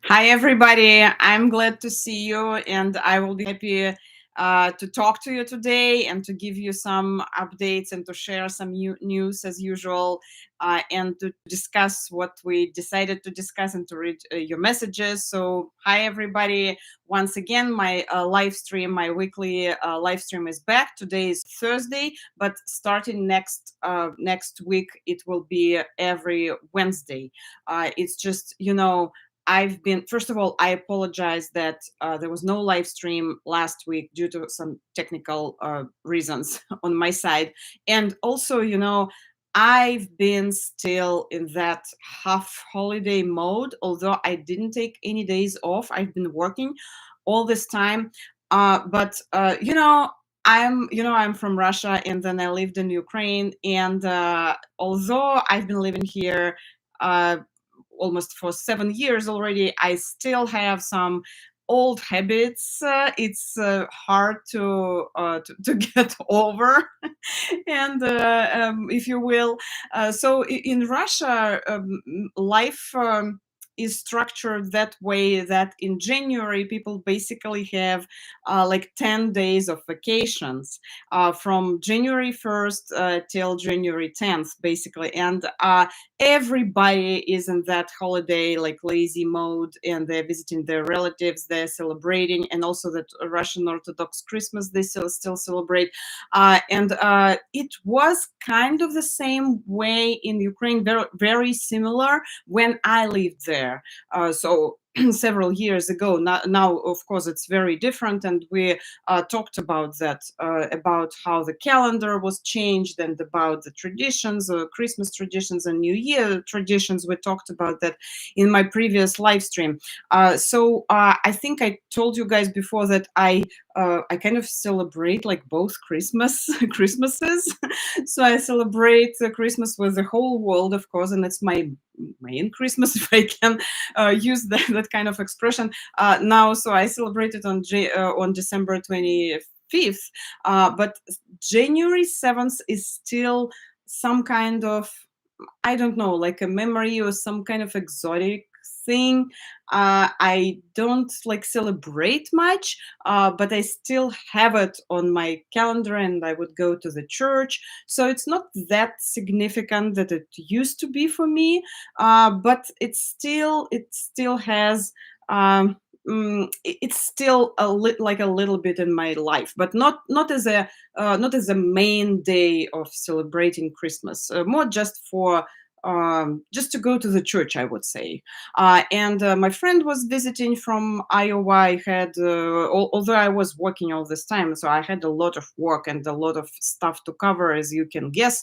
Hi, everybody. I'm glad to see you, and I will be happy to talk to you today and to give you some updates and to share some news as usual, and to discuss what we decided to discuss and to read your messages. So, hi, everybody. Once again, my live stream, my weekly live stream is back. Today is Thursday, but starting next week, it will be every Wednesday. It's just, first of all, I apologize that there was no live stream last week due to some technical reasons on my side. And also, I've been still in that half holiday mode, although I didn't take any days off. I've been working all this time. But I'm from Russia, and then I lived in Ukraine. And although I've been living here, uh, almost for 7 years already, I still have some old habits. It's hard to get over, and if you will. So in Russia, life is structured that way that in January people basically have like 10 days of vacations from January 1st till January 10th, basically. And everybody is in that holiday like lazy mode, and they're visiting their relatives, they're celebrating, and also that Russian Orthodox Christmas they still celebrate. And it was kind of the same way in Ukraine, very, very similar when I lived there. So several years ago. Now, of course, it's very different, and we talked about that, about how the calendar was changed and about the traditions, Christmas traditions and New Year traditions. We talked about that in my previous live stream. So I think I told you guys before that I kind of celebrate like both Christmases. So I celebrate Christmas with the whole world, of course, and it's my main Christmas, if I can use that kind of expression now. So I celebrated on December 25th, but January 7th is still some kind of, I don't know, like a memory or some kind of exotic thing. I don't like celebrate much, but I still have it on my calendar, and I would go to the church. So it's not that significant that it used to be for me, but it still has. It's still like a little bit in my life, but not as a main day of celebrating Christmas. More just for just to go to the church, I would say. And my friend was visiting from Iowa. I had, although I was working all this time, so I had a lot of work and a lot of stuff to cover, as you can guess,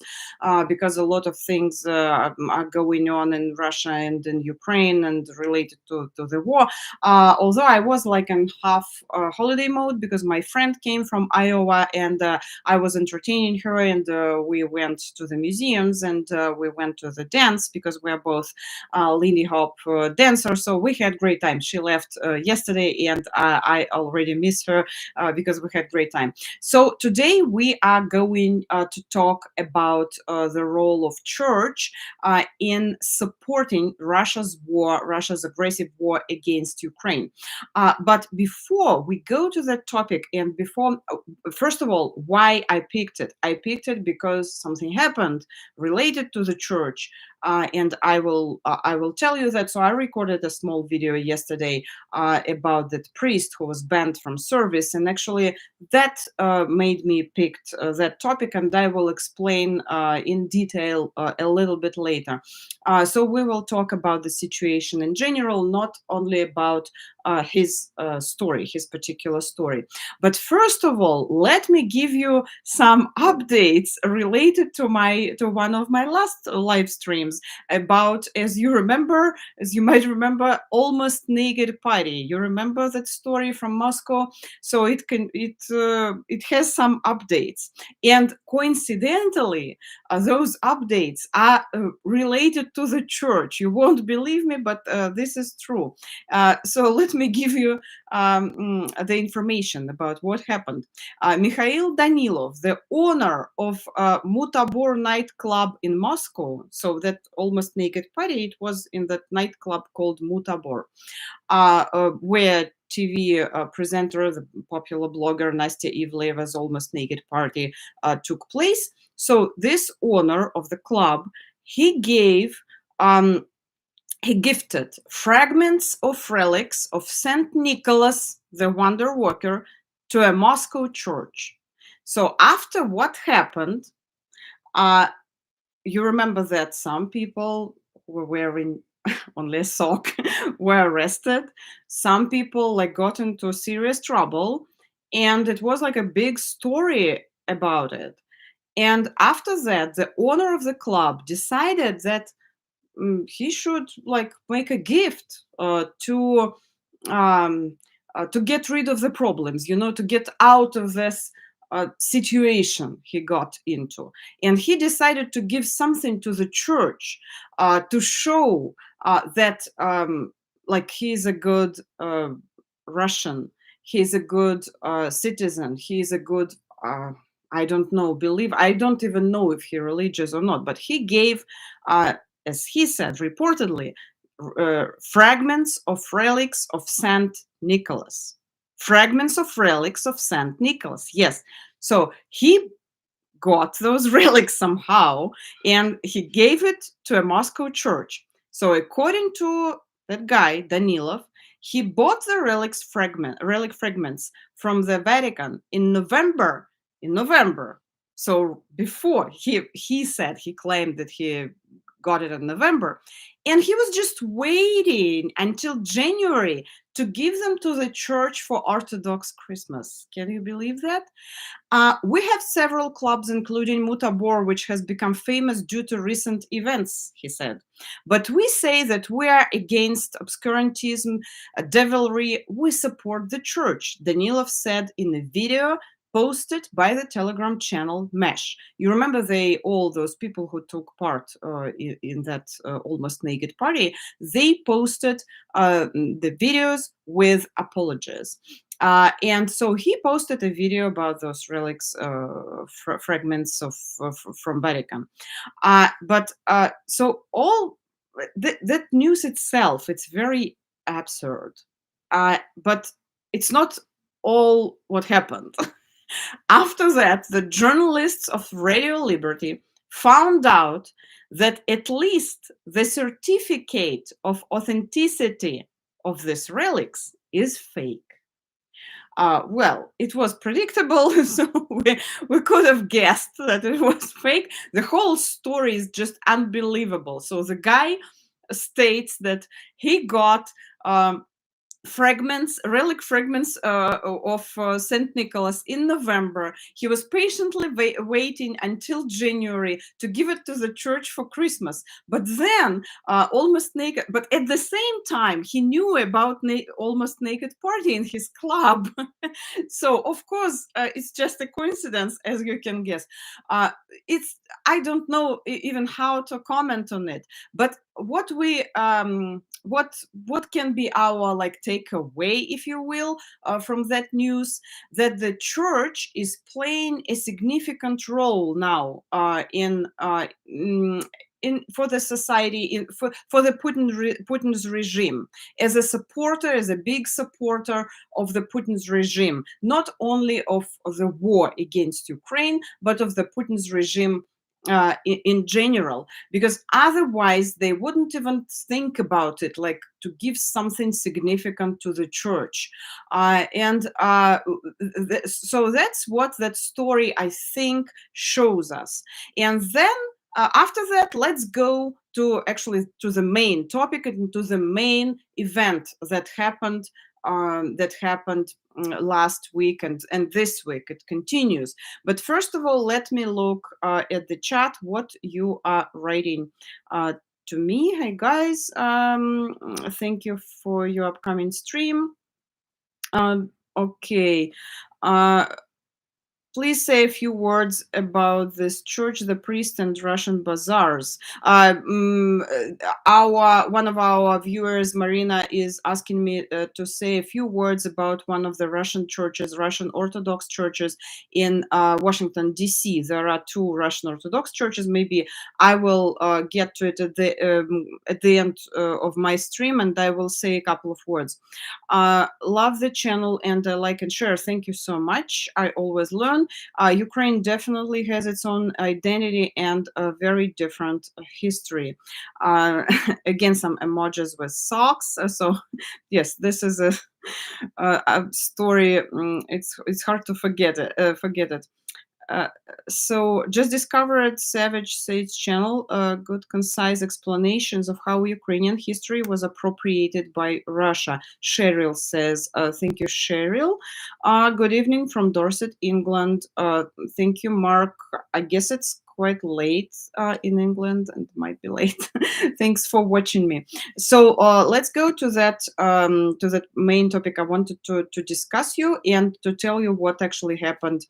because a lot of things are going on in Russia and in Ukraine and related to the war. Although I was like in half holiday mode because my friend came from Iowa, and I was entertaining her, and we went to the museums, and we went to the dance because we're both Lindy Hop dancers. So we had great time. She left yesterday, and I already miss her because we had great time. So today we are going to talk about the role of church in supporting Russia's aggressive war against Ukraine. But before we go to that topic, and first of all, why I picked it? I picked it because something happened related to the church, and I will tell you that. So I recorded a small video yesterday about that priest who was banned from service, and actually that made me pick that topic, and I will explain in detail a little bit later. So we will talk about the situation in general, not only about his particular story. But first of all, let me give you some updates related to one of my last live streams about, as you might remember, almost naked party. You remember that story from Moscow? So it has some updates, and coincidentally, those updates are related to the church. You won't believe me, but this is true. So let me give you the information about what happened. Mikhail Danilov, the owner of Mutabor nightclub in Moscow, so that almost naked party, it was in that nightclub called Mutabor, where TV presenter, the popular blogger Nastya Ivleeva's almost naked party took place. So this owner of the club, he gave um, he gifted fragments of relics of Saint Nicholas the Wonder Worker to a Moscow church. So after what happened, uh, you remember that some people who were wearing only a sock were arrested. Some people like got into serious trouble, and it was like a big story about it. And after that, the owner of the club decided that he should like make a gift to get rid of the problems, to get out of this situation he got into. And he decided to give something to the church to show that like he's a good Russian, he's a good citizen, he's a good I don't know, believe. I don't even know if he religious or not, but he gave as he said, reportedly, fragments of relics of Saint Nicholas. Fragments of relics of Saint Nicholas. Yes. So he got those relics somehow and he gave it to a Moscow church. So according to that guy, Danilov, he bought the relic fragments from the Vatican in November. In November. So before he said he claimed that he got it in November. And he was just waiting until January to give them to the church for Orthodox Christmas. Can you believe that? We have several clubs, including Mutabor, which has become famous due to recent events, he said. But we say that we are against obscurantism, devilry. We support the church, Danilov said in a video posted by the Telegram channel Mesh. You remember all those people who took part in that almost naked party, they posted the videos with apologies. And so he posted a video about those relics, fragments from Vatican. But so all that news itself, it's very absurd. But it's not all what happened. After that, the journalists of Radio Liberty found out that at least the certificate of authenticity of these relics is fake. Well, it was predictable, so we could have guessed that it was fake. The whole story is just unbelievable. So the guy states that he got relic fragments of Saint Nicholas in November. He was patiently waiting until January to give it to the church for Christmas. But then, almost naked. But at the same time, he knew about almost naked party in his club. So of course, it's just a coincidence, as you can guess. It's I don't know even how to comment on it. But what we what can be our like takeaway, if you will, from that news, that the church is playing a significant role now in for the society, for the Putin's regime, as a supporter, as a big supporter of the Putin's regime, not only of the war against Ukraine, but of the Putin's regime in general, because otherwise they wouldn't even think about it, like to give something significant to the church. So that's what that story, I think, shows us. And then after that, let's go to actually to the main topic and to the main event that happened last week, and this week it continues. But first of all, let me look at the chat, what you are writing to me. Hey guys, thank you for your upcoming stream. Okay. please say a few words about this church, the priest, and Russian bazaars. Our one of our viewers, Marina, is asking me to say a few words about one of the Russian churches, Russian Orthodox churches in Washington D.C. There are two Russian Orthodox churches. Maybe I will get to it at the end of my stream, and I will say a couple of words. Love the channel and like and share. Thank you so much. I always learn. Ukraine definitely has its own identity and a very different history. Again, some emojis with socks. So yes, this is a story. It's hard to forget it. Forget it. Uh, so just discovered Savage Sage's channel, good concise explanations of how Ukrainian history was appropriated by Russia. Cheryl says, thank you, Cheryl. Good evening from Dorset, England. Thank you, Mark. I guess it's quite late in England and might be late. Thanks for watching me. So let's go to that main topic I wanted to discuss you and to tell you what actually happened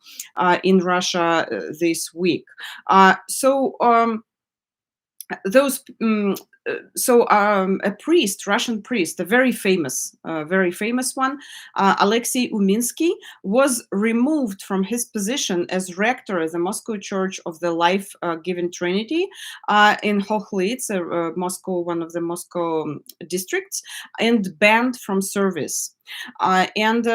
in Russia this week. So those a priest, Russian priest, a very famous one, Alexei Uminsky, was removed from his position as rector of the Moscow Church of the Life Giving Trinity in Hokhlitz, Moscow, one of the Moscow districts, and banned from service. And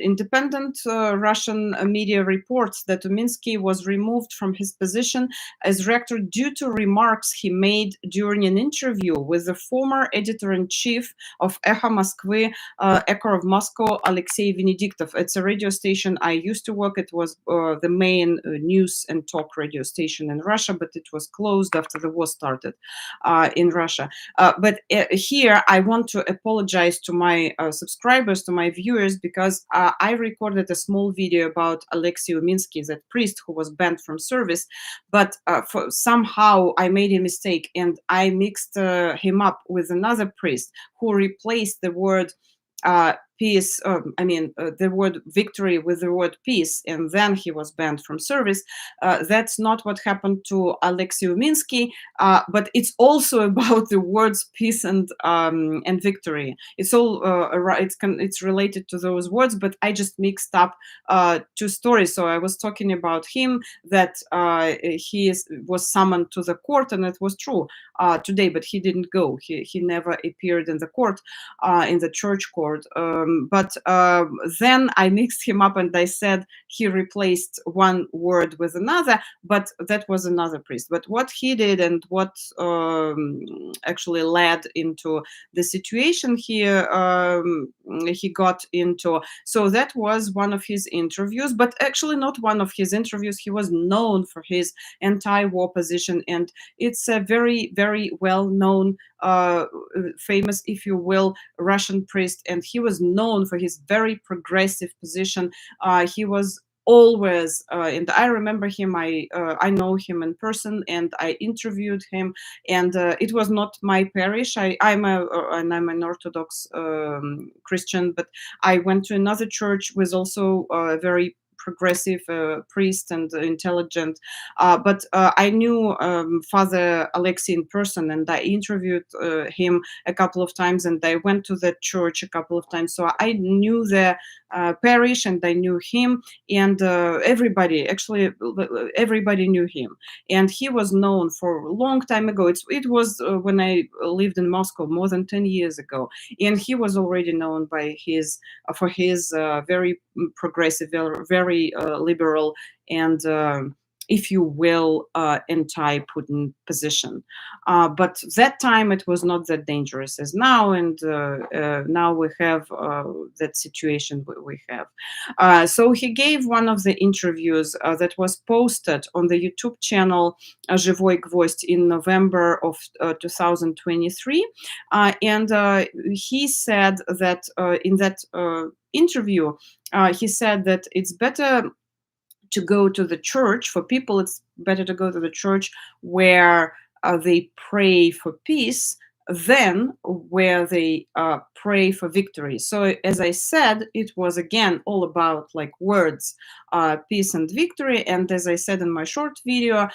independent Russian media reports that Uminsky was removed from his position as rector due to remarks he made during an interview with the former editor-in-chief of Echo Moskvy, Echo of Moscow, Alexei Venediktov. It's a radio station I used to work. It was the main news and talk radio station in Russia, but it was closed after the war started in Russia. But here I want to apologize to my subscribers, to my viewers, because I recorded a small video about Alexei Uminsky, that priest who was banned from service, but somehow I made a mistake and I mixed him up with another priest who replaced the word peace, the word victory with the word peace, and then he was banned from service. That's not what happened to Alexei Uminsky, but it's also about the words peace and victory. It's all it's related to those words, but I just mixed up two stories. So I was talking about him, that was summoned to the court, and it was true today, but he didn't go. He never appeared in the court, in the church court. But then I mixed him up and I said he replaced one word with another, but that was another priest. But what he did and what actually led into the situation he got into, so that was one of his interviews, but actually not one of his interviews. He was known for his anti-war position, and it's a very, very well-known, famous, if you will, Russian priest, and he was known for his very progressive position. He was always, and I remember him. I know him in person, and I interviewed him. And it was not my parish. I'm an Orthodox Christian, but I went to another church with also a very progressive priest and intelligent. But I knew Father Alexei in person, and I interviewed him a couple of times, and I went to that church a couple of times. So I knew the parish, and I knew him, and everybody knew him. And he was known for a long time ago. It was when I lived in Moscow more than 10 years ago, and he was already known by his for his very progressive, very liberal, and if you will, anti-Putin position. But that time it was not that dangerous as now, and now we have that situation we have. So he gave one of the interviews that was posted on the YouTube channel Живой Гвоздь in November of 2023, and he said that in that interview, he said that it's better to go to the church. For people, it's better to go to the church where they pray for peace then where they pray for victory. So as I said, it was again all about like words, peace and victory. And as I said in my short video,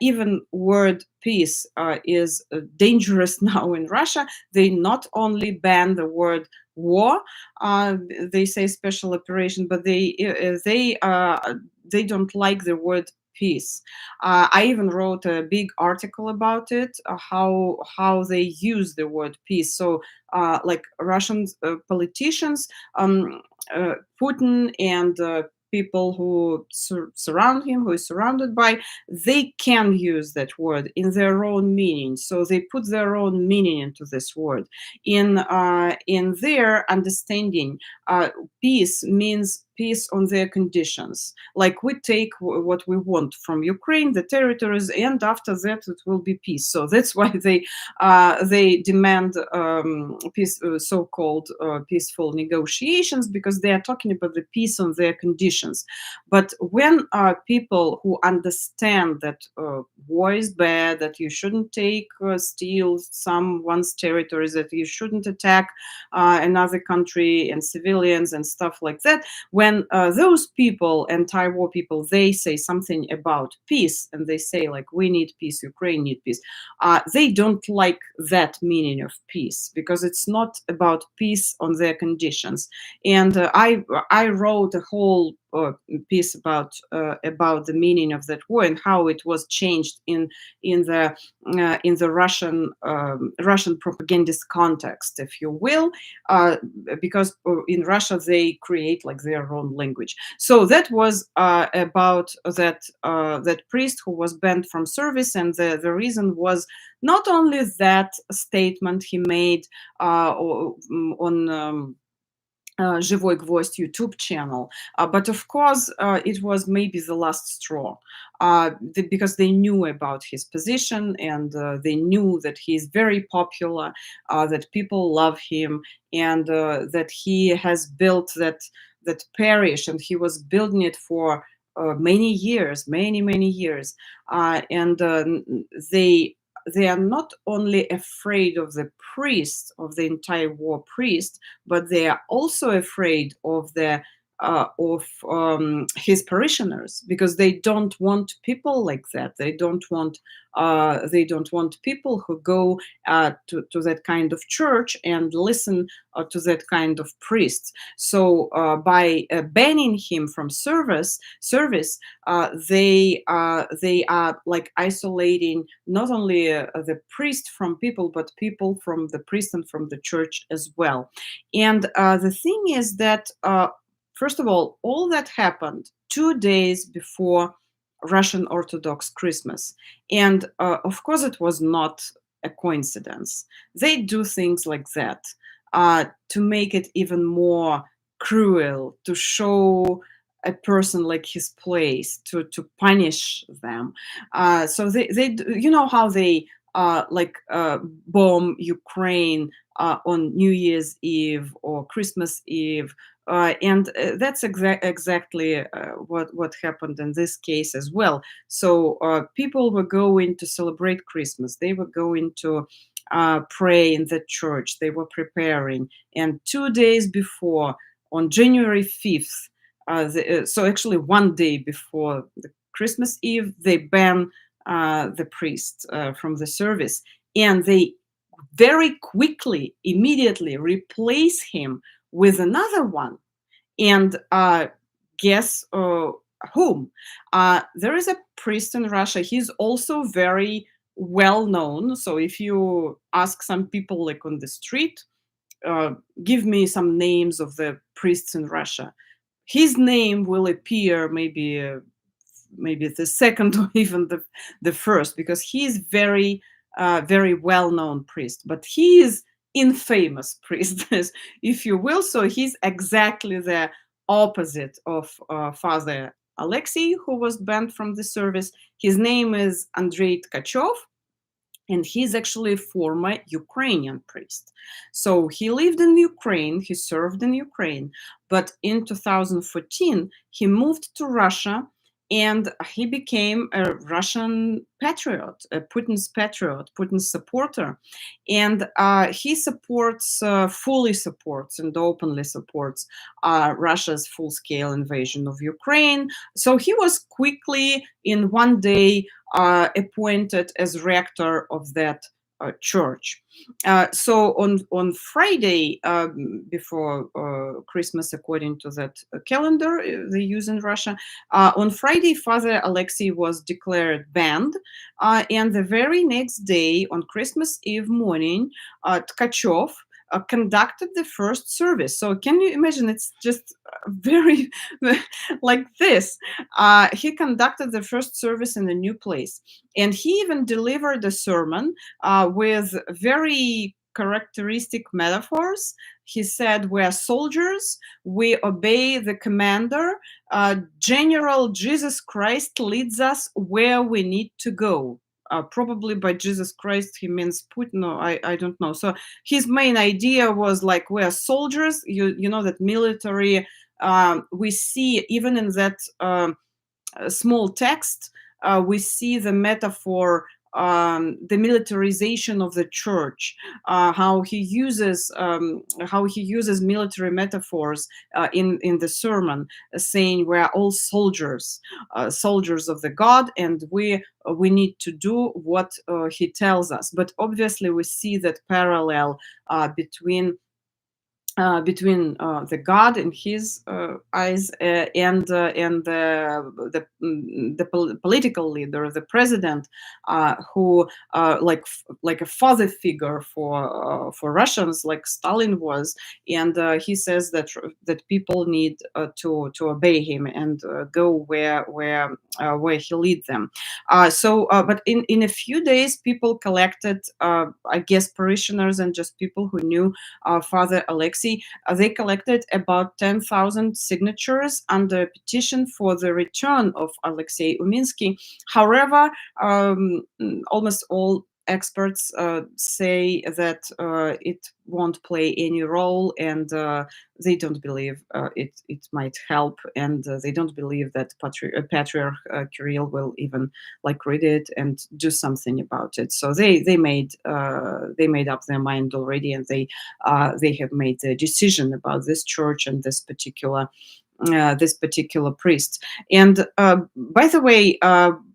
even word peace is dangerous now in Russia. They not only ban the word war, they say special operation, but they don't like the word peace. I even wrote a big article about it, how they use the word peace. So, like Russian politicians, Putin and people who surround him, who is surrounded by, they can use that word in their own meaning. So they put their own meaning into this word. In their understanding, peace means peace on their conditions. Like we take what we want from Ukraine, the territories, and after that it will be peace. So that's why they demand peace, so-called peaceful negotiations, because they are talking about the peace on their conditions. But when people who understand that war is bad, that you shouldn't steal someone's territories, that you shouldn't attack another country and civilians and stuff like that, when those people, anti-war people, they say something about peace, and they say like, we need peace, Ukraine need peace, they don't like that meaning of peace, because it's not about peace on their conditions. And I wrote a whole piece about the meaning of that word and how it was changed in the Russian propagandist context, if you will, because in Russia they create like their own language. So that was about that priest who was banned from service, and the reason was not only that statement he made on Живой Гвоздь YouTube channel. But of course, it was maybe the last straw, because they knew about his position, and they knew that he is very popular, that people love him, and that he has built that parish, and he was building it for many years, many years. And they are not only afraid of the priest, of the entire war priest, but they are also afraid of his parishioners, because they don't want people like that. They don't want people who go to that kind of church and listen to that kind of priest. So by banning him from service, they are like isolating not only the priest from people, but people from the priest and from the church as well. And the thing is that, first of all that happened 2 days before Russian Orthodox Christmas. And of course, it was not a coincidence. They do things like that to make it even more cruel, to show a person like his place, to punish them. So you know how they bomb Ukraine on New Year's Eve or Christmas Eve. And that's exactly what happened in this case as well. So people were going to celebrate Christmas. They were going to pray in the church. They were preparing. And 2 days before, on January 5th, so actually 1 day before the Christmas Eve, they ban the priest from the service. And they very quickly, immediately replace him with another one. And guess whom? There is a priest in Russia. He's also very well known. So if you ask some people like on the street, give me some names of the priests in Russia, his name will appear maybe the second or even the first, because he is very well-known priest, but he is infamous priest, if you will. So he's exactly the opposite of Father Alexei, who was banned from the service. His name is Andrei Tkachov, and he's actually a former Ukrainian priest. So he lived in Ukraine, he served in Ukraine, but in 2014, he moved to Russia, and he became a Russian patriot, a Putin's patriot, Putin's supporter, and he supports, fully supports, and openly supports Russia's full-scale invasion of Ukraine. So he was quickly, in one day, appointed as rector of that church. So on Friday, before Christmas, according to that calendar they use in Russia, on Friday, Father Alexei was declared banned, and the very next day, on Christmas Eve morning, Tkachев conducted the first service. So can you imagine? It's just very like this. He conducted the first service in a new place, and he even delivered a sermon with very characteristic metaphors. He said, "We're soldiers. We obey the commander. General Jesus Christ leads us where we need to go." Probably by Jesus Christ, he means Putin, or I don't know. So his main idea was like, we're soldiers. You know that military, we see even in that small text, we see the metaphor, the militarization of the church, how he uses military metaphors in the sermon, saying we're all soldiers, soldiers of the God, and we need to do what he tells us. But obviously, we see that parallel between the God in his eyes and the political leader, the president, who like a father figure for Russians, like Stalin was, and he says that people need to obey him and go where he leads them. But in a few days, people collected, I guess, parishioners and just people who knew Father Alexei. They collected about 10,000 signatures under a petition for the return of Alexei Uminsky. However, almost all experts say that it won't play any role, and they don't believe it might help, and they don't believe that Patriarch Kirill will even like read it and do something about it. So they made up their mind already, and they have made the decision about this church and this particular priest. And by the way,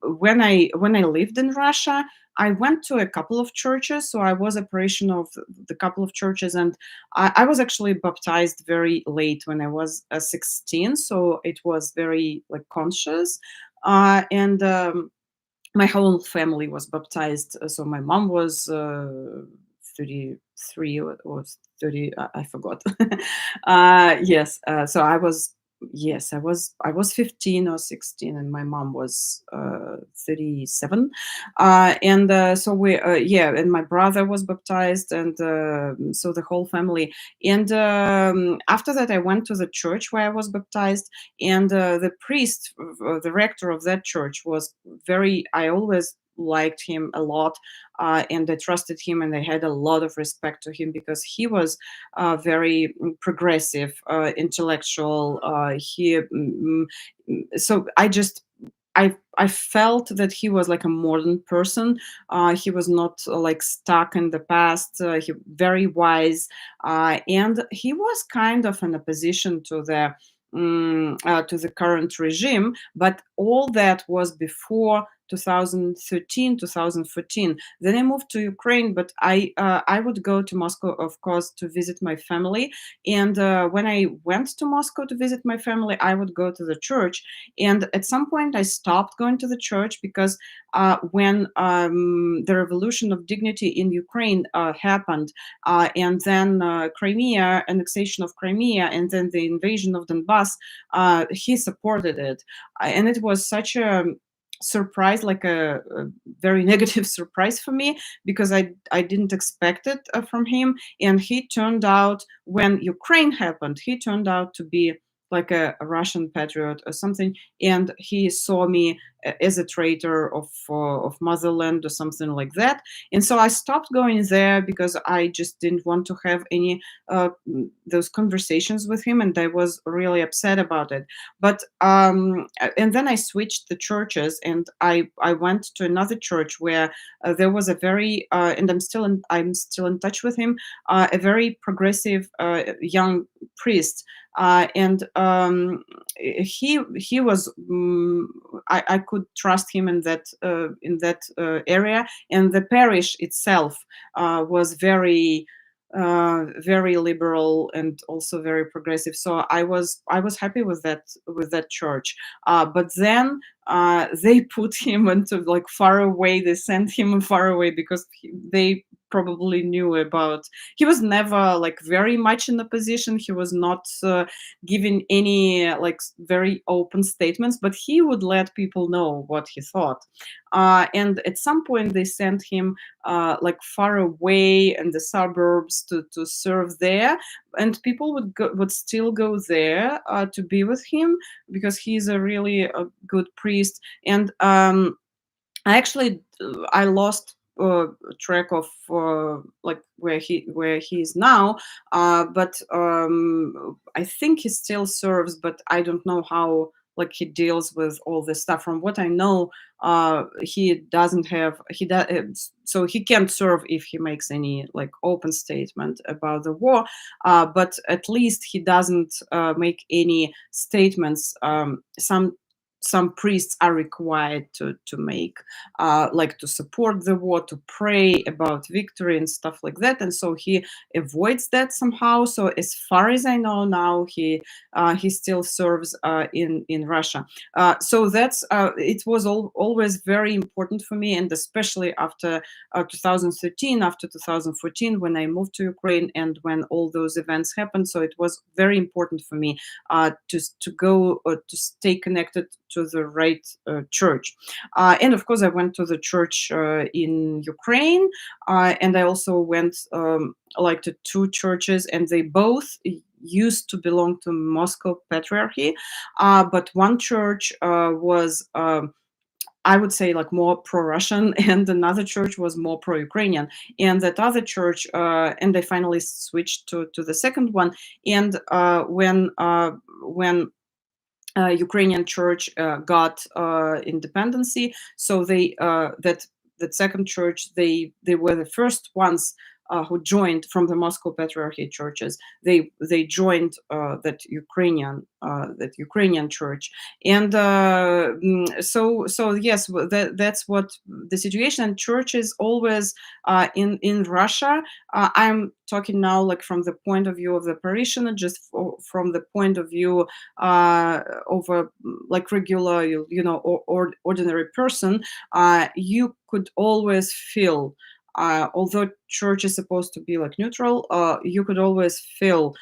when I lived in Russia, I went to a couple of churches. So I was a parishioner of the couple of churches, and I was actually baptized very late when I was 16. So it was very like conscious, and my whole family was baptized. So my mom was 33 or 30, I forgot. Yes, so I was 15 or 16, and my mom was 37. And so and my brother was baptized, and so the whole family. And after that, I went to the church where I was baptized, and the priest, the rector of that church, was very. I always liked him a lot, and I trusted him, and I had a lot of respect to him because he was very progressive, intellectual. So I felt that he was like a modern person. He was not like stuck in the past. He very wise, and he was kind of in opposition to the current regime. But all that was before 2013, 2014. Then I moved to Ukraine, but I would go to Moscow, of course, to visit my family. And when I went to Moscow to visit my family, I would go to the church. And at some point, I stopped going to the church because when the revolution of dignity in Ukraine happened, and then Crimea, annexation of Crimea, and then the invasion of Donbass, he supported it. And it was such a surprise, like a very negative surprise for me, because I didn't expect it from him. And he turned out, when Ukraine happened, he turned out to be like a Russian patriot or something. And he saw me as a traitor of motherland or something like that. And so I stopped going there because I just didn't want to have any those conversations with him, and I was really upset about it. But and then I switched the churches, and I went to another church where there was a very and I'm still in touch with him, a very progressive young priest, and he was I could trust him in that area, and the parish itself was very liberal and also very progressive. So I was happy with that church. But then they put him into like far away. They sent him far away because they probably knew about. He was never like very much in opposition. He was not giving any like very open statements, but he would let people know what he thought. And at some point, they sent him like far away in the suburbs to serve there, and people would still go there to be with him because he's a really good priest. And I lost track of like where he is now, but I think he still serves, but I don't know how like he deals with all this stuff. From what I know, he doesn't have he does so he can't serve if he makes any like open statement about the war, but at least he doesn't make any statements. Some priests are required to make, like to support the war, to pray about victory and stuff like that. And so he avoids that somehow. So as far as I know now, he still serves in Russia. So that's it was always very important for me, and especially after 2013, after 2014, when I moved to Ukraine and when all those events happened. So it was very important for me to go to stay connected to the right church. And of course, I went to the church in Ukraine, and I also went like to two churches, and they both used to belong to Moscow Patriarchy, but one church was. I would say like more pro-Russian, and another church was more pro-Ukrainian. And that other church, and I finally switched to the second one. And when Ukrainian church got independency, so they that second church, they were the first ones who joined from the Moscow Patriarchy churches. They joined that Ukrainian church, and so yes, that's what the situation. Churches always in Russia. I'm talking now like from the point of view of the parishioner, just from the point of view of a like regular, or ordinary person. You could always feel, although church is supposed to be like neutral, you could always feel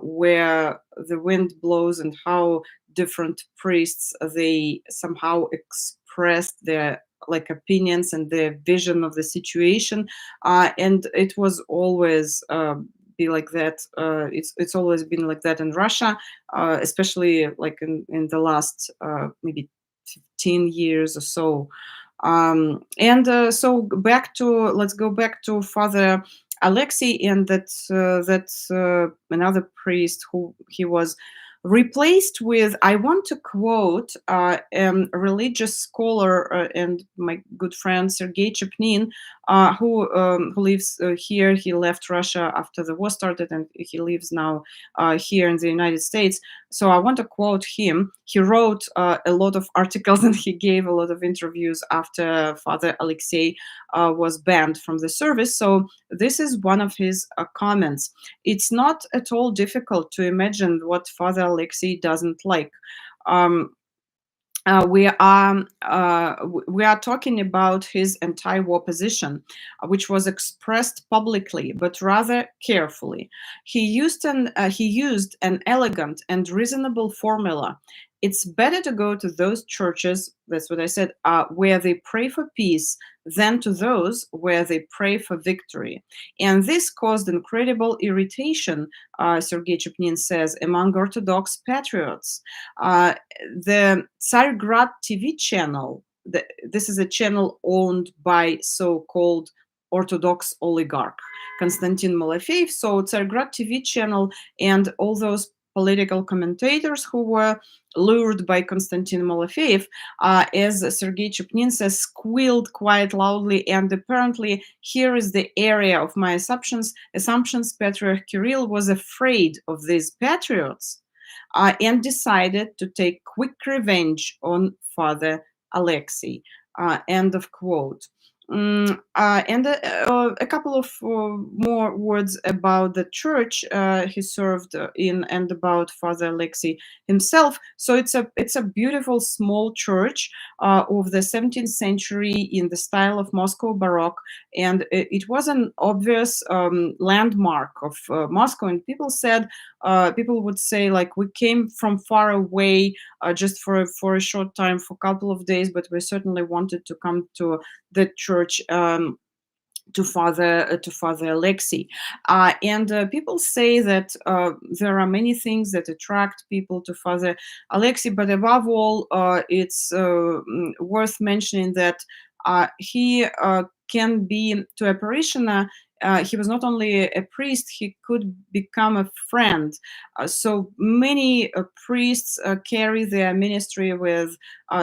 where the wind blows and how different priests, they somehow expressed their like opinions and their vision of the situation, and it was always be like that. It's always been like that in Russia, especially like in the last maybe 15 years or so. And so let's go back to Father Alexei, and that's another priest who he was replaced with. I want to quote a religious scholar and my good friend Sergei Chepnin, who lives here. He left Russia after the war started, and he lives now here in the United States. So I want to quote him. He wrote a lot of articles and he gave a lot of interviews after Father Alexei was banned from the service. So this is one of his comments. It's not at all difficult to imagine what Father Alexei doesn't like. Um, we are talking about his anti-war position, which was expressed publicly but rather carefully. He used an elegant and reasonable formula. it's better to go to those churches, that's what I said, where they pray for peace than to those where they pray for victory. And this caused incredible irritation, Sergei Chupnin says, among Orthodox patriots. The Tsargrad TV channel, this is a channel owned by so-called Orthodox oligarch Konstantin Malafeev. So Tsargrad TV channel and all those political commentators who were lured by Konstantin Malafeev, as Sergei Chupnin says, squealed quite loudly. And apparently, here is the area of my assumptions. Patriarch Kirill was afraid of these patriots and decided to take quick revenge on Father Alexei. End of quote. And a couple of more words about the church he served in, and about Father Alexei himself. So it's a beautiful small church of the 17th century in the style of Moscow Baroque, and it was an obvious landmark of Moscow. And people would say, like, we came from far away just for a short time, for a couple of days, but we certainly wanted to come to the church, to Father Alexei. And people say that there are many things that attract people to Father Alexei, but above all, it's worth mentioning that he can be, to a parishioner, he was not only a priest, he could become a friend. So many priests carry their ministry with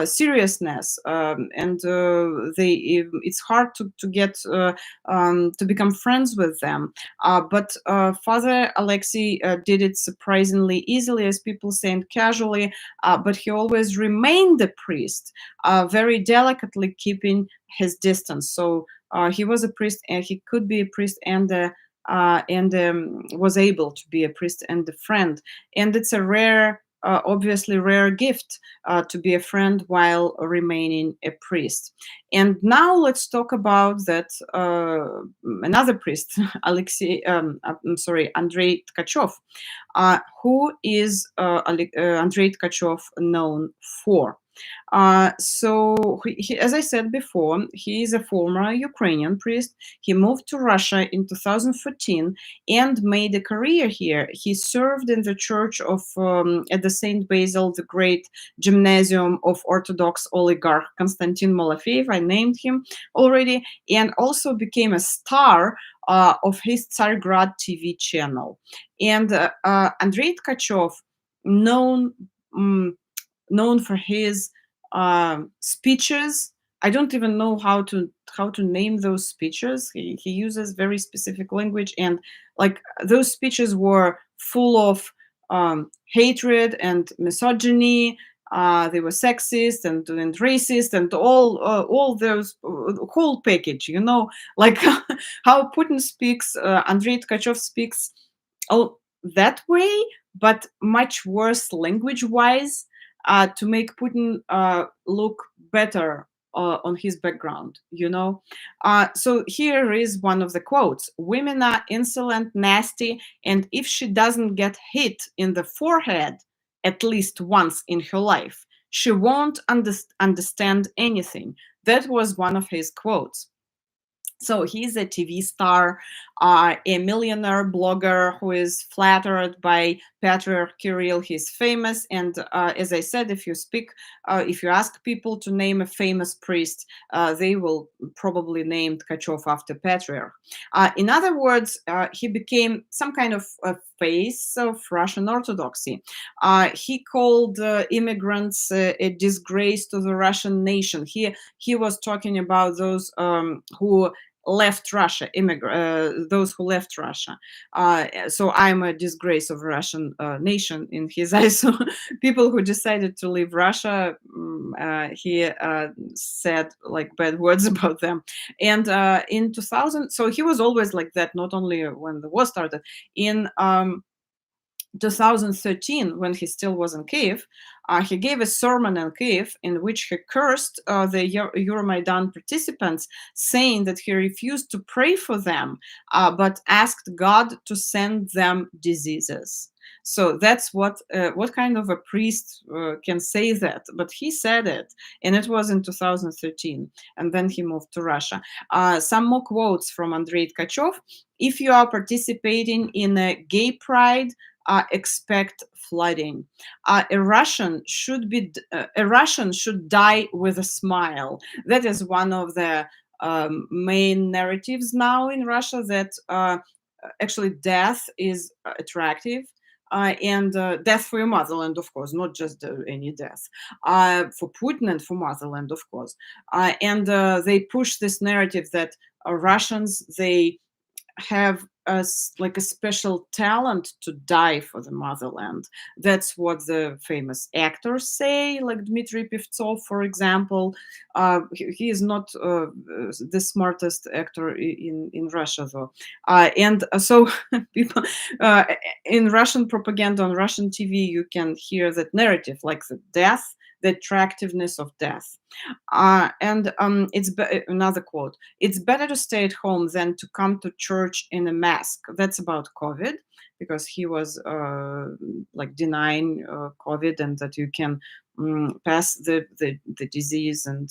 seriousness, and it's hard to get to become friends with them. But Father Alexei did it surprisingly easily, as people say, and casually, but he always remained a priest, very delicately keeping his distance. So he was a priest, and he could be a priest and was able to be a priest and a friend. And it's a rare, obviously rare gift to be a friend while remaining a priest. And now let's talk about that another priest, Andrei Tkachov. Who is Andrei Tkachov known for? So as I said before, he is a former Ukrainian priest. He moved to Russia in 2014 and made a career here. He served in the church of at the Saint Basil the Great Gymnasium of Orthodox oligarch Konstantin Malafeev. I named him already, and also became a star of his Tsargrad TV channel. And Andrei Tkachov, known known for his speeches. I don't even know how to name those speeches. He uses very specific language, and like those speeches were full of hatred and misogyny. They were sexist and racist and all those whole package. You know, like how Putin speaks. Andrei Tkachov speaks that way, but much worse language-wise, to make Putin look better on his background, you know. So here is one of the quotes: "Women are insolent, nasty, and if she doesn't get hit in the forehead at least once in her life, she won't understand anything." That was one of his quotes. So he's a TV star, a millionaire blogger who is flattered by Patriarch Kirill. He's famous, and as I said, if you ask people to name a famous priest, they will probably name Tkachov after Patriarch. In other words, he became some kind of a face of Russian Orthodoxy. He called immigrants a disgrace to the Russian nation. He was talking about those who left Russia, those who left Russia. So I'm a disgrace of Russian nation in his eyes. So people who decided to leave Russia, he said like bad words about them. And in 2000, so he was always like that, not only when the war started. In 2013, when he still was in Kiev, he gave a sermon in Kiev in which he cursed the Euromaidan participants, saying that he refused to pray for them, but asked God to send them diseases. So that's what kind of a priest can say that? But he said it, and it was in 2013, and then he moved to Russia. Some more quotes from Andrei Tkachев. If you are participating in a gay pride, expect flooding. A Russian should die with a smile. That is one of the main narratives now in Russia, that actually death is attractive. And death for your motherland, of course, not just any death. For Putin and for motherland, of course. And they push this narrative that Russians, they have like a special talent to die for the motherland. That's what the famous actors say, like Dmitry Pevtsov, for example. He is not the smartest actor in Russia, though. And so people in Russian propaganda on Russian TV, you can hear that narrative, like the death, the attractiveness of death. And another quote: "It's better to stay at home than to come to church in a mask." That's about COVID, because he was like denying COVID, and that you can pass the disease. And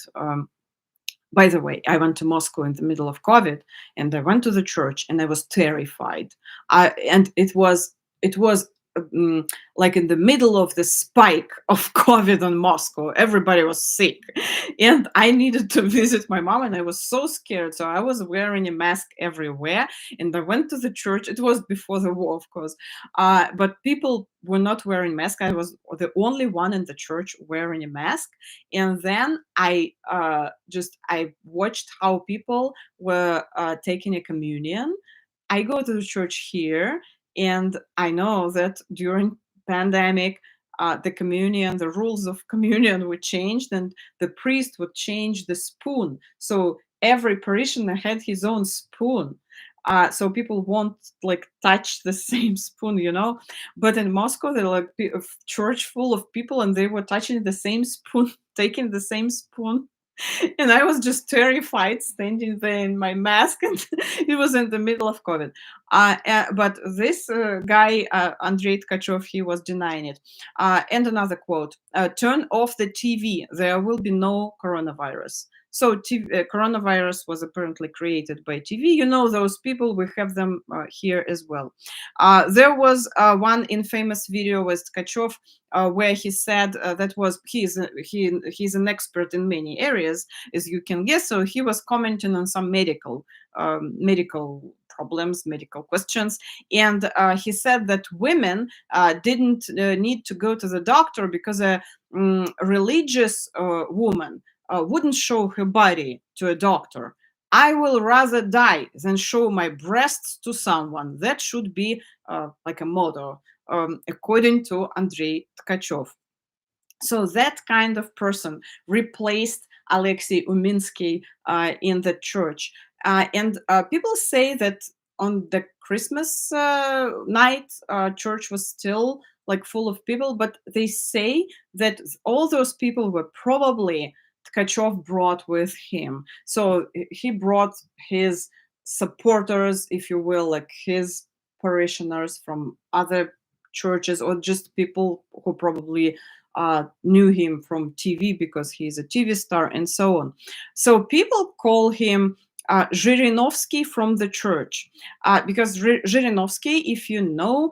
by the way, I went to Moscow in the middle of COVID, and I went to the church, and I was terrified. And it was like in the middle of the spike of COVID in Moscow. Everybody was sick, and I needed to visit my mom, and I was so scared. So I was wearing a mask everywhere, and I went to the church. It was before the war, of course, but people were not wearing masks. I was the only one in the church wearing a mask. And then I watched how people were taking a communion. I go to the church here, and I know that during pandemic, the communion, the rules of communion were changed, and the priest would change the spoon. So every parishioner had his own spoon. So people won't like touch the same spoon, you know. But in Moscow, there were like a church full of people, and they were touching the same spoon, taking the same spoon. And I was just terrified standing there in my mask, and it was in the middle of COVID. But this guy, Andrei Tkachев, he was denying it. And another quote: "Turn off the TV. There will be no coronavirus." So coronavirus was apparently created by TV. You know those people, we have them here as well. There was one infamous video with Tkachев where he said that was he's an expert in many areas, as you can guess. So he was commenting on some medical problems, medical questions, and he said that women didn't need to go to the doctor because a religious woman wouldn't show her body to a doctor. I will rather die than show my breasts to someone. That should be like a motto, according to Andrei Tkachев. So that kind of person replaced Alexei Uminsky in the church. And people say that on the Christmas night, church was still like full of people, but they say that all those people were probably Tkachев brought with him. So he brought his supporters, if you will, like his parishioners from other churches, or just people who probably knew him from TV because he's a TV star, and so on. So people call him Zhirinovsky from the church, because Zhirinovsky, if you know,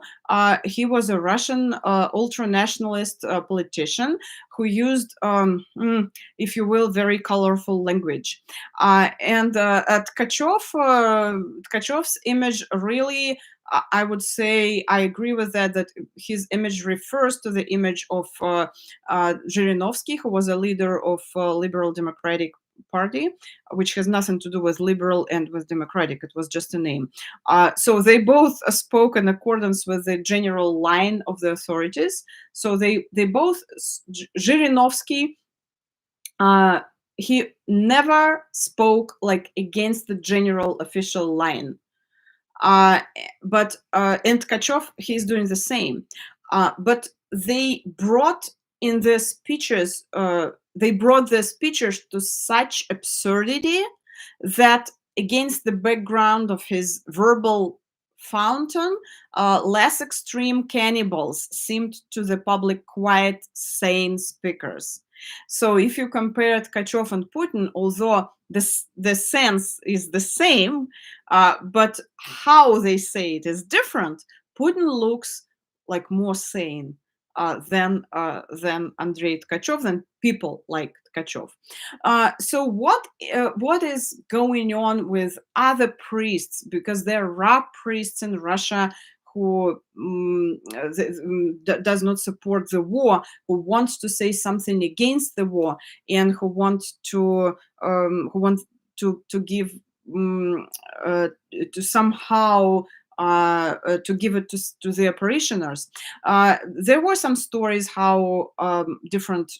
he was a Russian ultra-nationalist politician who used, if you will, very colorful language. And Tkachev's image really, I would say, I agree with that his image refers to the image of Zhirinovsky, who was a leader of Liberal Democratic Party, which has nothing to do with liberal and with democratic. It was just a name. So they both spoke in accordance with the general line of the authorities. So they both, Zhirinovsky, he never spoke like against the general official line. Uh, and Tkachov, he's doing the same. But they brought in their speeches, they brought their speeches to such absurdity that, against the background of his verbal fountain, less extreme cannibals seemed to the public quite sane speakers. So if you compare Tkachov and Putin, although the sense is the same, but how they say it is different, Putin looks like more sane than Andrei Tkachov, than people like Tkachov. So what is going on with other priests? Because there are priests in Russia who does not support the war, who wants to say something against the war, and who want to give um, uh, to somehow to give it to their parishioners. There were some stories how different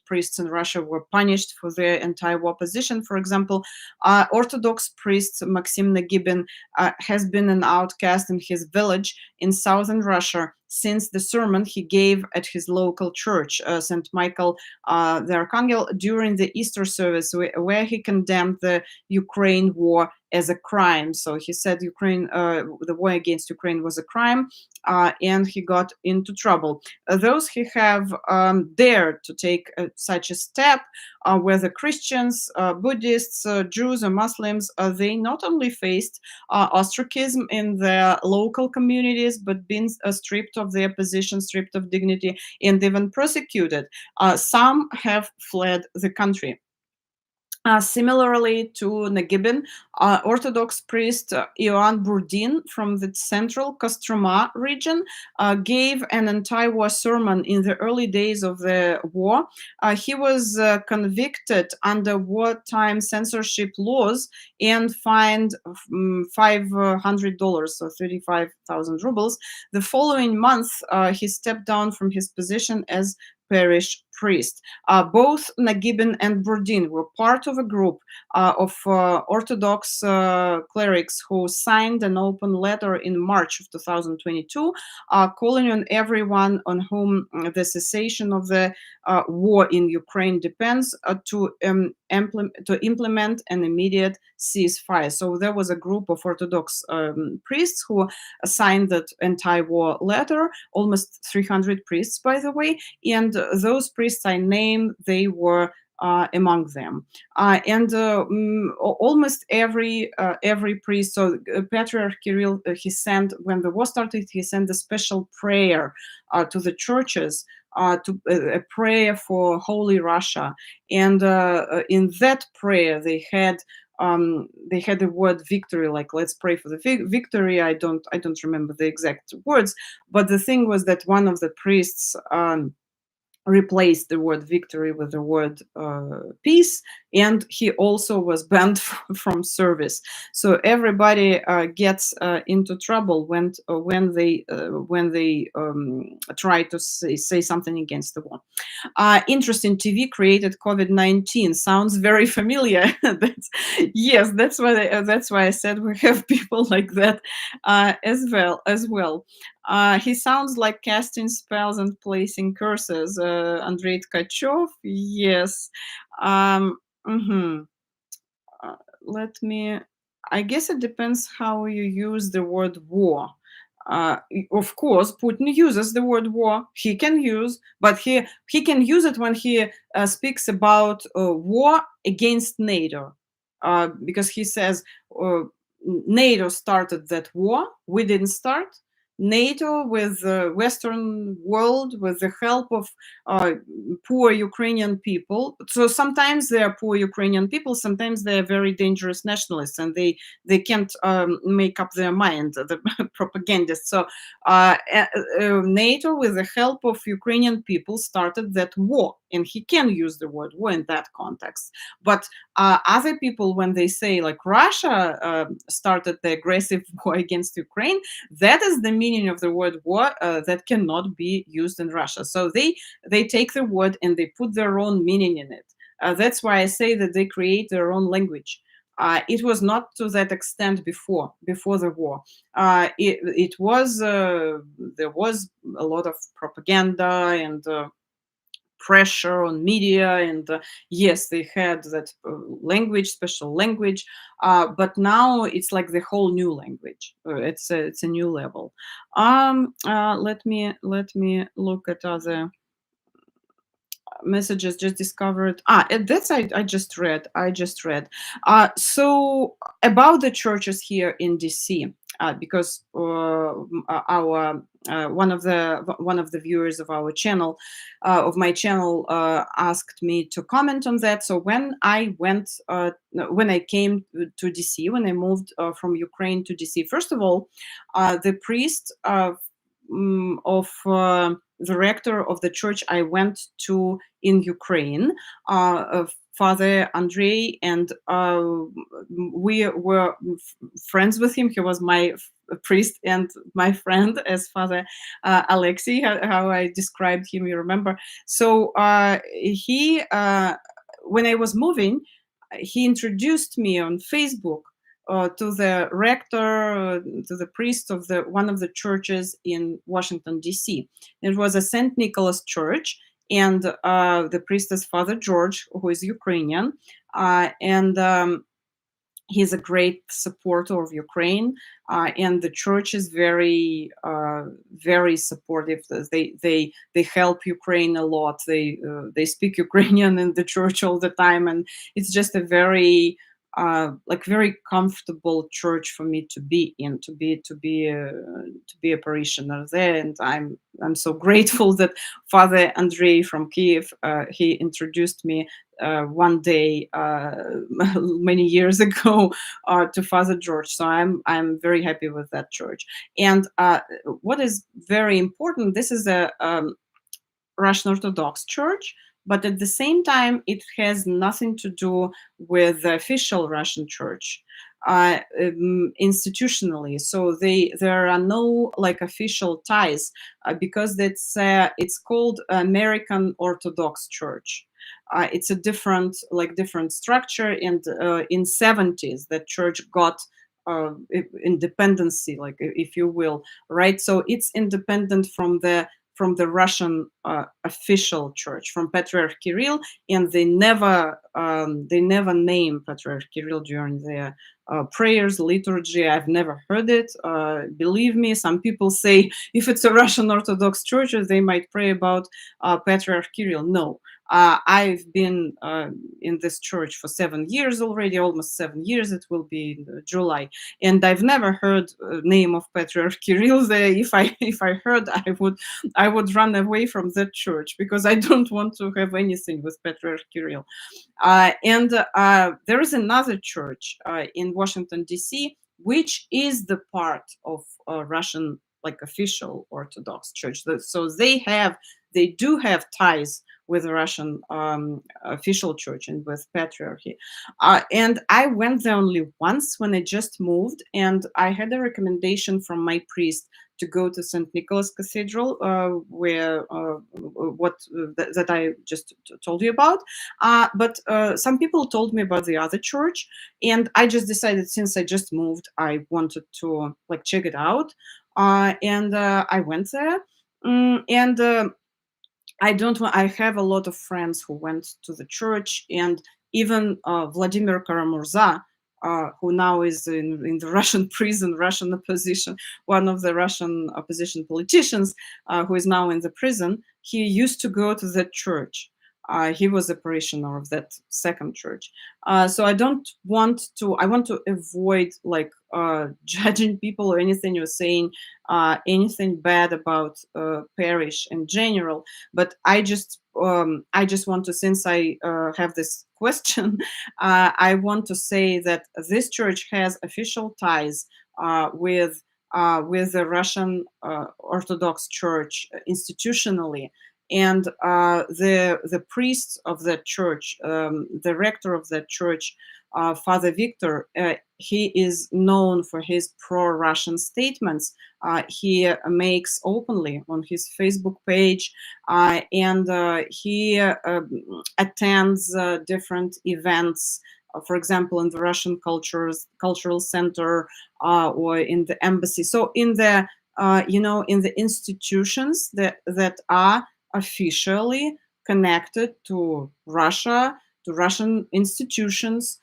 priests in Russia were punished for their anti-war position. For example, Orthodox priest Maxim Nagibin has been an outcast in his village in southern Russia since the sermon he gave at his local church, St. Michael the Archangel, during the Easter service, where he condemned the Ukraine war as a crime. So he said the war against Ukraine was a crime, and he got into trouble. Those who have dared to take such a step, whether Christians, Buddhists, Jews, or Muslims, they not only faced ostracism in their local communities, but been stripped of their position, stripped of dignity, and even persecuted. Some have fled the country. Similarly to Nagibin, Orthodox priest Ioan Burdin from the central Kostroma region gave an anti-war sermon in the early days of the war. He was convicted under wartime censorship laws and fined $500, so 35,000 rubles. The following month, he stepped down from his position as parish priest. Both Nagibin and Burdin were part of a group of Orthodox clerics who signed an open letter in March of 2022, calling on everyone on whom the cessation of the war in Ukraine depends to implement an immediate ceasefire. So there was a group of Orthodox priests who signed that anti-war letter, almost 300 priests, by the way, and those priests I named, they were among them, and almost every priest. So Patriarch Kirill, he sent, when the war started, he sent a special prayer to the churches, to a prayer for Holy Russia, and in that prayer they had the word victory, like let's pray for the victory. I don't remember the exact words, but the thing was that one of the priests replaced the word victory with the word peace, and he also was banned from service. So everybody gets into trouble when they try to say something against the war. Interesting, TV created COVID-19 sounds very familiar. Yes, that's why I said we have people like that as well. He sounds like casting spells and placing curses. Andrei Tkachov, yes. Mhm. Let me. I guess it depends how you use the word war. Uh, of course, Putin uses the word war. He can use, but he can use it when he speaks about war against NATO, because he says NATO started that war. We didn't start. NATO, with the Western world, with the help of uh, poor Ukrainian people. So sometimes they are poor Ukrainian people. Sometimes they are very dangerous nationalists, and they can't make up their mind. The propagandists. So NATO, with the help of Ukrainian people, started that war, and he can use the word war in that context. But other people, when they say like Russia started the aggressive war against Ukraine, that is the meaning of the word war that cannot be used in Russia. So they take the word and they put their own meaning in it. That's why I say that they create their own language. It was not to that extent before the war. It was there was a lot of propaganda and pressure on media, and yes, they had that language, special language, but now it's like the whole new language. It's a new level. Let me look at other messages just discovered. And that's I just read. So about the churches here in DC, because our one of the viewers of our channel, of my channel, asked me to comment on that. So when I came to DC, when I moved from Ukraine to DC, first of all, the priest of the rector of the church I went to in Ukraine, Father Andrei, and we were friends with him. He was my priest and my friend, as Father Alexei, how I described him, you remember. So he, when I was moving, he introduced me on Facebook to the rector, to the priest of the one of the churches in Washington D.C. It was a Saint Nicholas church, and the priest is Father George, who is Ukrainian, and he's a great supporter of Ukraine, and the church is very supportive. They help Ukraine a lot. They speak Ukrainian in the church all the time, and it's just a very comfortable church for me to be in, to be a parishioner there. And I'm so grateful that Father Andrei from Kiev, he introduced me one day many years ago to Father George. So I'm very happy with that church. And what is very important, this is a Russian Orthodox Church, but at the same time, it has nothing to do with the official Russian Church institutionally. So there are no like official ties because it's called American Orthodox Church. It's a different structure, and in 70s the church got independency, like if you will, right? So it's independent from the Russian official church, from Patriarch Kirill, and they never name Patriarch Kirill during their prayers, liturgy. I've never heard it. Believe me, some people say if it's a Russian Orthodox church, they might pray about Patriarch Kirill. No. I've been in this church for 7 years already, almost 7 years. It will be in July, and I've never heard name of Patriarch Kirill there. If I heard, I would run away from that church because I don't want to have anything with Patriarch Kirill. And there is another church in Washington D.C., which is the part of Russian like official Orthodox Church. So they do have ties with the Russian official church and with patriarchy. And I went there only once when I just moved, and I had a recommendation from my priest to go to St. Nicholas Cathedral, where that I just told you about. But some people told me about the other church, and I just decided, since I just moved, I wanted to like check it out, and I went there. And I don't want. I have a lot of friends who went to the church, and even Vladimir Karamurza, who now is in the Russian prison, Russian opposition, one of the Russian opposition politicians, who is now in the prison. He used to go to that church. He was a parishioner of that second church. So I don't want to. I want to avoid like judging people or anything, or saying anything bad about parish in general. But I just want to, since I have this question, I want to say that this church has official ties with the Russian Orthodox Church institutionally. And the priest of that church, the rector of that church, Father Victor, he is known for his pro-Russian statements. He makes openly on his Facebook page, and he attends different events for example, in the Russian cultural center or in the embassy. So in the in the institutions that are officially connected to Russia, to Russian institutions,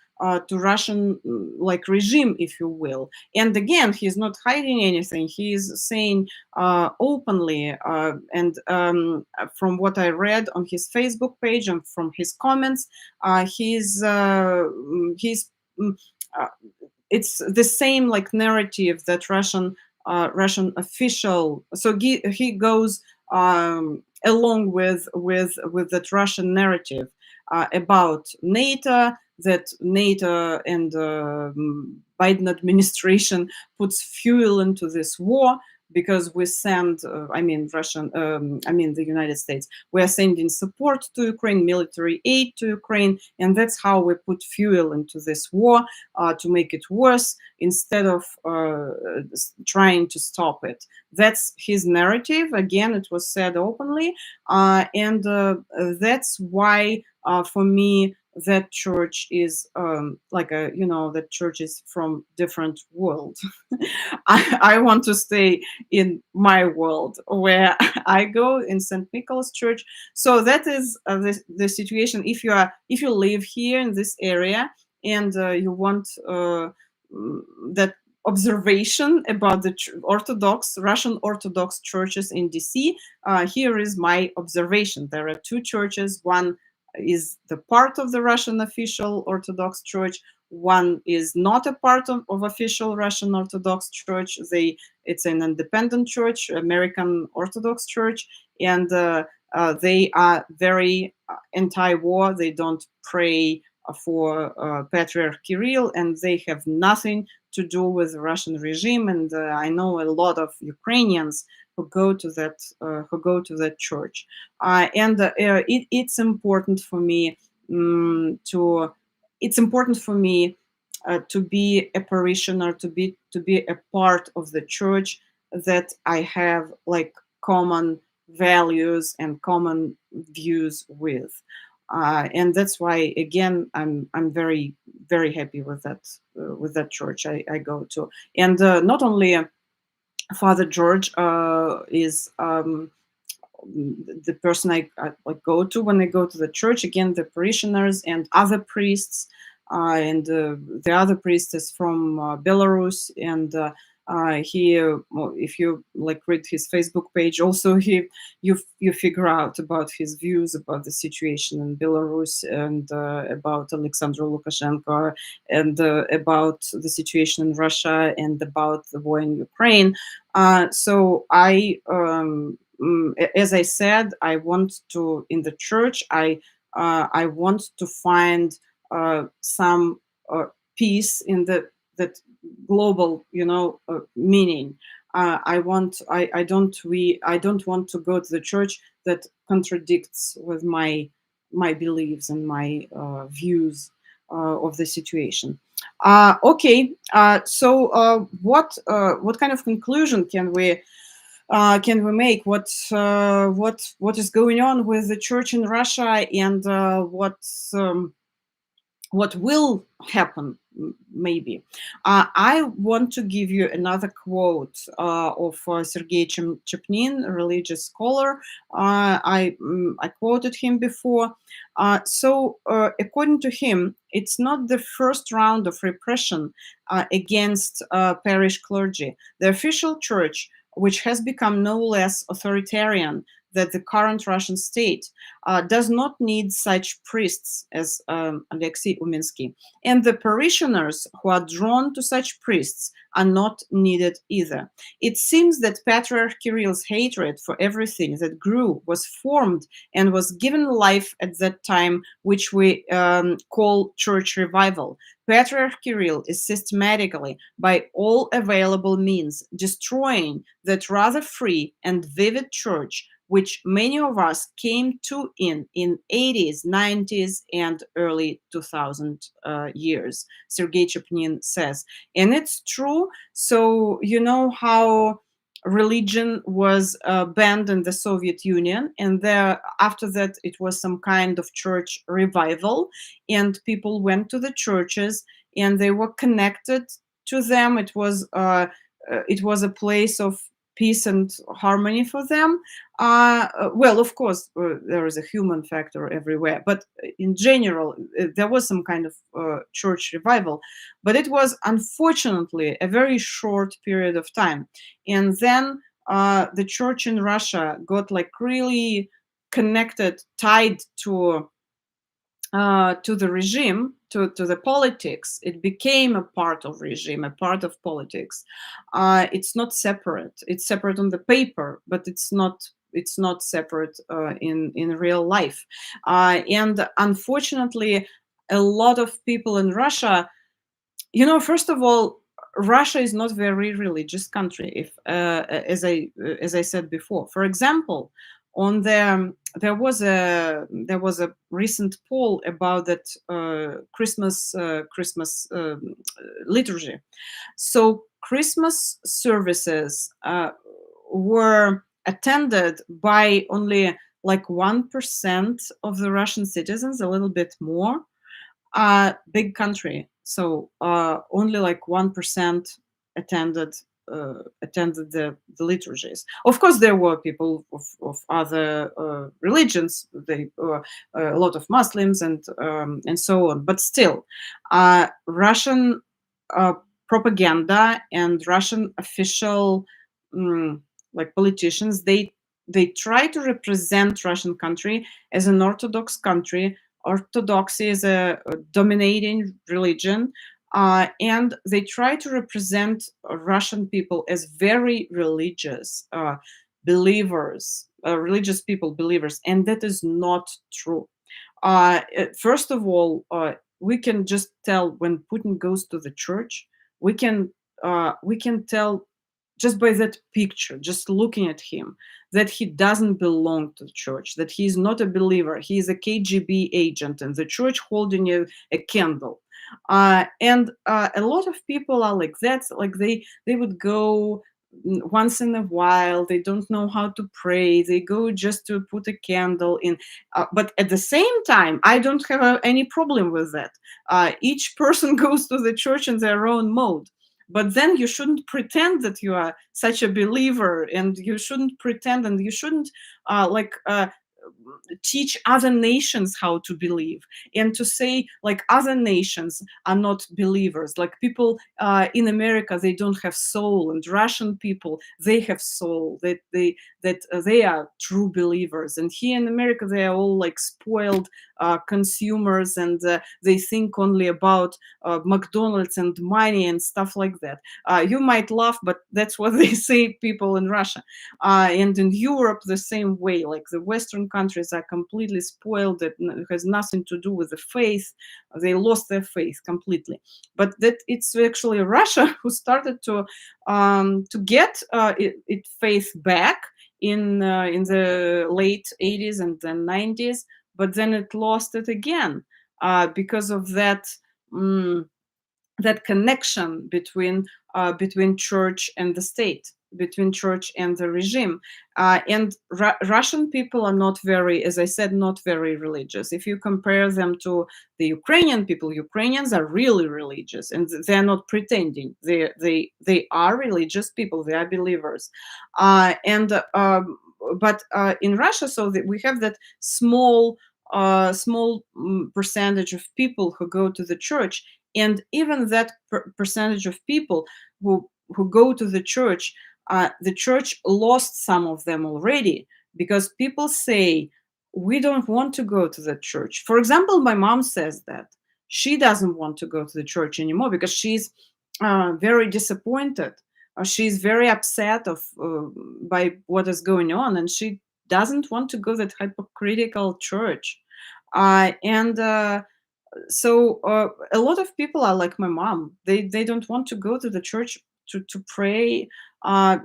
to Russian like regime, if you will. And again, he's not hiding anything. He is saying openly, and from what I read on his Facebook page and from his comments, he's uh, it's the same like narrative that Russian official. So he goes along with that Russian narrative about NATO, that NATO and Biden administration puts fuel into this war because we send, the United States, we are sending support to Ukraine, military aid to Ukraine, and that's how we put fuel into this war to make it worse instead of trying to stop it. That's his narrative. Again, it was said openly, and that's why, for me, that church is that church is from different world. I want to stay in my world where I go in St. Nicholas Church. So that is the situation. If you live here in this area and you want that observation about the Russian Orthodox churches in DC, here is my observation. There are two churches. One is the part of the Russian official Orthodox Church. One is not a part of official Russian Orthodox Church. It's an independent church, American Orthodox Church, and they are very anti-war. They don't pray for Patriarch Kirill, and they have nothing to do with the Russian regime. And I know a lot of Ukrainians who go to that church, and it's important for me to be a parishioner, to be a part of the church that I have like common values and common views with. And that's why, again, I'm very very happy with that church I go to. And not only Father George is the person I go to when I go to the church. Again, the parishioners and other priests, and the other priest is from Belarus, and he, if you like read his Facebook page, also you figure out about his views about the situation in Belarus, and about Alexander Lukashenko, and about the situation in Russia, and about the war in Ukraine. So as I said, I want to, in the church, I want to find some peace in that global, meaning. I don't want to go to the church that contradicts with my beliefs and my views of the situation. Okay, so what kind of conclusion can we make? What is going on with the church in Russia, and what will happen, maybe. I want to give you another quote of Sergei Chepnin, a religious scholar. I quoted him before. So according to him, it's not the first round of repression against parish clergy. The official church, which has become no less authoritarian than the current Russian state, does not need such priests as Alexei Uminsky. And the parishioners who are drawn to such priests are not needed either. It seems that Patriarch Kirill's hatred for everything that grew was formed and was given life at that time, which we call church revival. Patriarch Kirill is systematically, by all available means, destroying that rather free and vivid church which many of us came to in 80s, 90s, and early 2000 years, Sergei Chepnin says. And it's true. So you know how religion was banned in the Soviet Union, and there after that it was some kind of church revival, and people went to the churches and they were connected to them. It was a place of peace and harmony for them. Well, of course, there is a human factor everywhere, but in general, there was some kind of church revival, but it was unfortunately a very short period of time. And then the church in Russia got like really connected, tied to the regime, to the politics. It became a part of regime, a part of politics. It's not separate. It's separate on the paper, but it's not separate in real life. And unfortunately, a lot of people in Russia, first of all, Russia is not very religious country. If as I said before, for example, on there was a recent poll about that Christmas liturgy. So Christmas services were attended by only like 1% of the Russian citizens, a little bit more. Big country, so only like 1% attended the liturgies. Of course, there were people of other religions. A lot of Muslims and so on. But still, Russian uh, propaganda and Russian official like politicians, they try to represent Russian country as an Orthodox country. Orthodoxy is a dominating religion, and they try to represent Russian people as very religious believers, religious people, believers, and that is not true. First of all, we can just tell when Putin goes to the church. We can tell just by that picture, just looking at him, that he doesn't belong to the church, that he is not a believer. He is a KGB agent in the church holding a candle. And a lot of people are like that. Like they would go once in a while. They don't know how to pray. They go just to put a candle in. But at the same time, I don't have any problem with that. Each person goes to the church in their own mode. But then you shouldn't pretend that you are such a believer, and you shouldn't pretend, and you shouldn't teach other nations how to believe, and to say like other nations are not believers, like people in America, they don't have soul, and Russian people, they have soul, that they are true believers, and here in America they are all like spoiled consumers, and they think only about McDonald's and money and stuff like that. You might laugh, but that's what they say, people in Russia. And in Europe, the same way, like the Western countries are completely spoiled. It has nothing to do with the faith. They lost their faith completely. But that it's actually Russia who started to get its faith back in the late 80s and then 90s, but then it lost it again because of that connection between church and the state, between church and the regime. And Russian people are not very, as I said, not very religious. If you compare them to the Ukrainian people, Ukrainians are really religious, and they're not pretending. They are religious people. They are believers. And but in Russia, so that we have that small percentage of people who go to the church, and even that percentage of people who go to the church lost some of them already, because people say we don't want to go to the church. For example, my mom says that she doesn't want to go to the church anymore because she's very disappointed. She's very upset by what is going on, and she doesn't want to go to that hypocritical church. And so a lot of people are like my mom. They don't want to go to the church to pray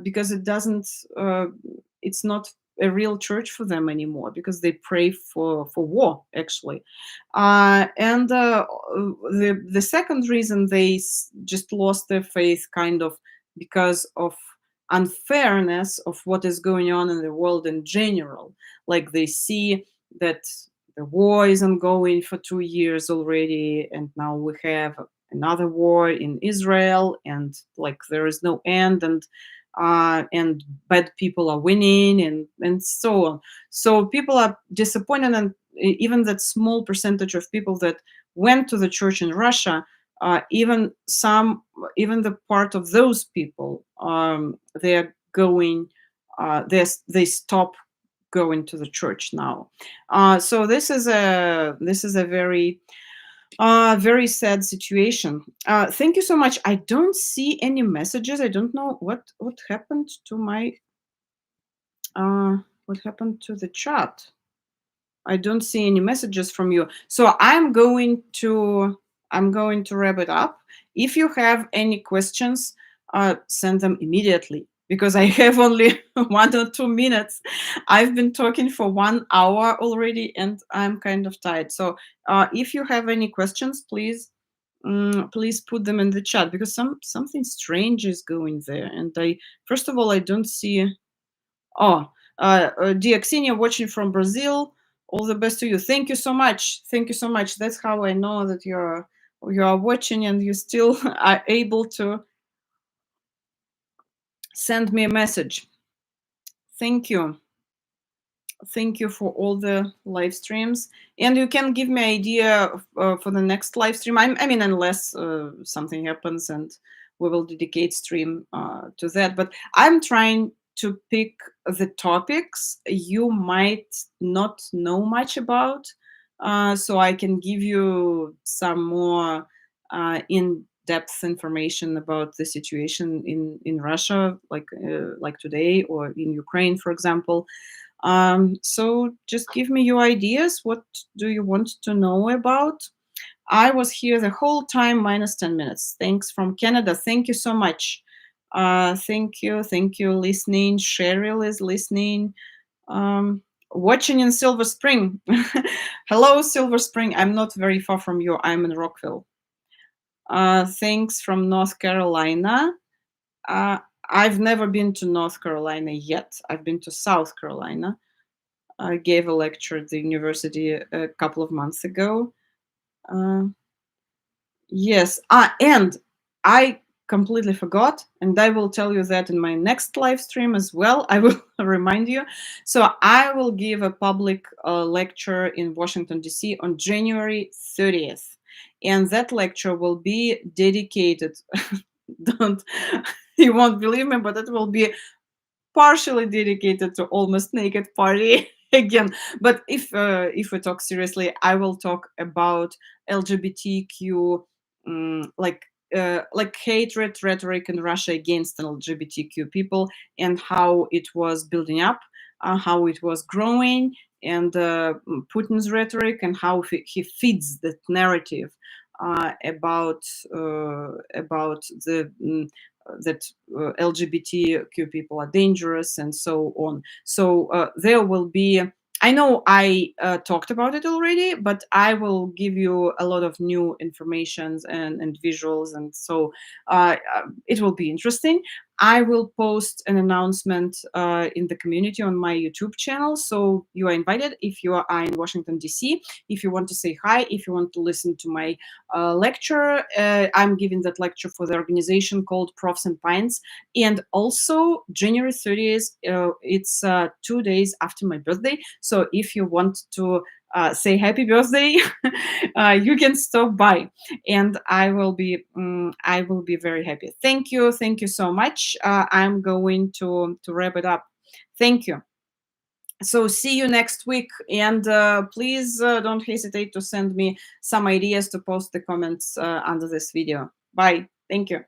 because it's not a real church for them anymore, because they pray for war, actually. And the second reason they just lost their faith, kind of because of unfairness of what is going on in the world in general. Like they see that the war is ongoing for 2 years already, and now we have another war in Israel, and like there is no end, and bad people are winning, and so on. So people are disappointed, and even that small percentage of people that went to the church in Russia, even the part of those people, they're going, they stop going to the church now. So this is a very sad situation. Thank you so much. I don't see any messages. I don't know what happened to my what happened to the chat. I don't see any messages from you. So I'm going to wrap it up. If you have any questions, send them immediately because I have only 1 or 2 minutes. I've been talking for 1 hour already, and I'm kind of tired. So if you have any questions, please put them in the chat because something strange is going there. And first of all, I don't see. Oh, dear Xenia, watching from Brazil. All the best to you. Thank you so much. Thank you so much. That's how I know that you are watching and you still are able to send me a message. Thank you. Thank you for all the live streams, and you can give me idea for the next live stream. I mean, unless something happens and we will dedicate stream to that. But I'm trying to pick the topics you might not know much about, so I can give you some more in-depth information about the situation in Russia, like today, or in Ukraine, for example. So just give me your ideas. What do you want to know about? I was here the whole time minus 10 minutes. Thanks from Canada. Thank you so much. Thank you. Thank you. Listening. Cheryl is listening. Watching in Silver Spring. Hello, Silver Spring. I'm not very far from you. I'm in Rockville. Thanks from North Carolina. I've never been to North Carolina yet. I've been to South Carolina. I gave a lecture at the university a couple of months ago. Yes. And I completely forgot, and I will tell you that in my next live stream as well. I will remind you. So I will give a public lecture in Washington, D.C. on January 30th. And that lecture will be dedicated. Don't, you won't believe me, but it will be partially dedicated to Almost Naked Party again. But if we talk seriously, I will talk about LGBTQ, like hatred rhetoric in Russia against LGBTQ people, and how it was building up, how it was growing, and Putin's rhetoric, and how he feeds that narrative about the that LGBTQ people are dangerous and so on. So there will be. I know I talked about it already, but I will give you a lot of new informations and visuals, and so it will be interesting. I will post an announcement in the community on my YouTube channel, so you are invited if you are in Washington, D.C., if you want to say hi, if you want to listen to my lecture. I'm giving that lecture for the organization called Profs and Pines. And also January 30th, it's 2 days after my birthday. So if you want to say happy birthday, you can stop by, and I will be very happy. Thank you so much. I'm going to wrap it up. Thank you. So see you next week, and please don't hesitate to send me some ideas to post the comments under this video. Bye. Thank you.